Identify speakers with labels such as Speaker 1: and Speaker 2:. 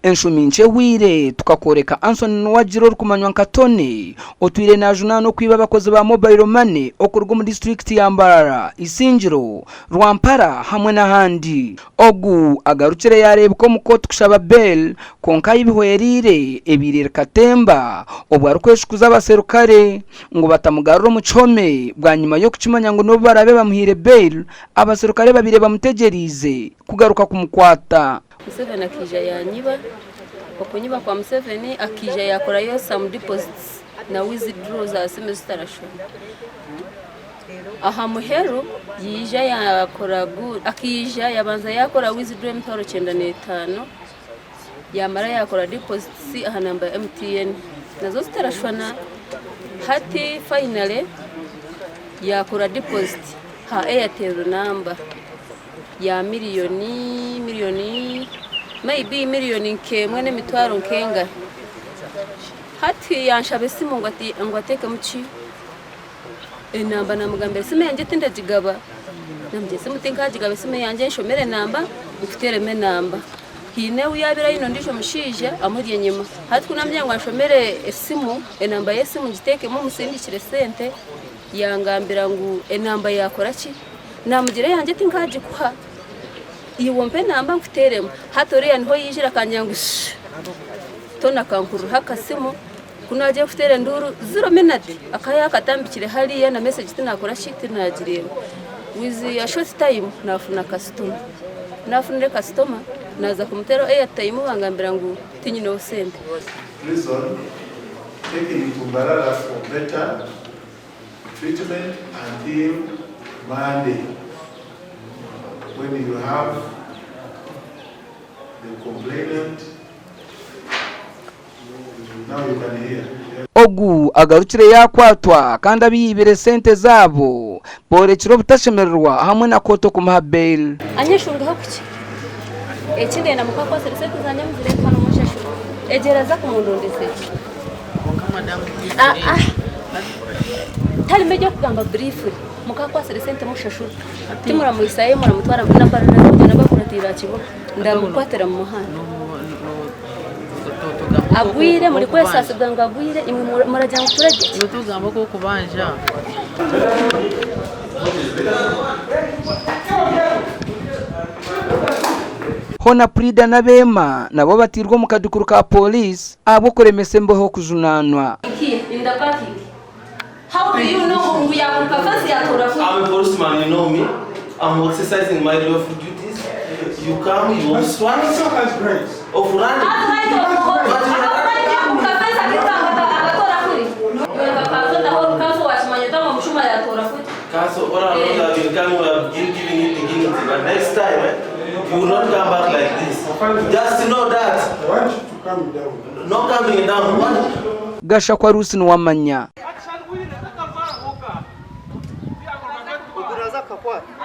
Speaker 1: enshumi nchewire tukakoreka Anson Nwajiro kumanywa nkatone otwire na juna no kwiba abakozi ba mobile money okurwa mu district ya Mbarara Isingiro Rwampara hamwe na handi ogu agarukire yareba ko mukoti kushaba bail konka y'ibihwerire ebirire katemba obwarukweshukuza abaserukare ngo batamugarura mu chome bwa nyuma yo kukimanya ngo no barabe bamuhire bail abaserukare babire bamutegerize kugaruka kumukwata.
Speaker 2: Museveni akija yanyiba okunyiba kwa Museveni akija yakora yo some deposits na withdraws aseme zitarashona aha muhero yija yakora akija yabanza yakora withdraw mitoro 95 yamara yakora deposits aha namba MTN nazo zitarashona hati finally yakora deposit ha Airtel number ya miliyoni maybe miliyoni nkemwe n'emitwaro nkenga hati yanshabe simu ngo ateke muci enamba namugambira simu yanje tindagigaba namje simu tinkagigaba simu yanje nshomere namba mfitereme namba hine uyabira yino ndisho mushija amuriye nyuma hati kunamye ngo nshomere simu enamba yesimu ngiteke mu musindikire sente yangambira ngo enamba yakora ki namugire yanje tinkagikuha iwompe namba mfuteremo hatoriya niho yijira kanyangu tona kankuru hakasimu kunaje mfutere nduru 0 minute akaya katambikire hariya na message tinakora shit nagireba with a short time nafuna customer naza kumutero airtime bangambira ngo tinyino sente
Speaker 3: reason taking to Mbarara for better treatment until Monday. When you have the complainant, now you can hear.
Speaker 1: Ogu agarukire yakwatwa kandi abiyibere sente zabo borekiro butashemererwa hamwe na koto kumuha bail.
Speaker 2: Anyeshunga kuki ekinde na mukakwa sente zanya muzire kano mushashu egereza kumundondese
Speaker 4: madam
Speaker 2: tali meje kugamba briefly mukakwa sente mushashuru timura mu isaye mura mutwara muri namba na bakuratira kibo ndagukwatera mu muhanda agwire muri kwesa siganga agwire imwe murajya muturage
Speaker 4: tugamba ko kubanja
Speaker 1: Hona Prida na Bema nabo batirwa mu kadukuru ka police abo kuremese mboho kujunanwa.
Speaker 2: How do you know we are confessing at Torafu?
Speaker 5: I'm a policeman, you know me. I'm exercising my lawful duties. You come, you want swat. Of running. But next time, you will not come back like this. Just know that.
Speaker 3: I want you to come down.
Speaker 5: No coming down.
Speaker 1: Gasha kwa Rusi Nwamanya.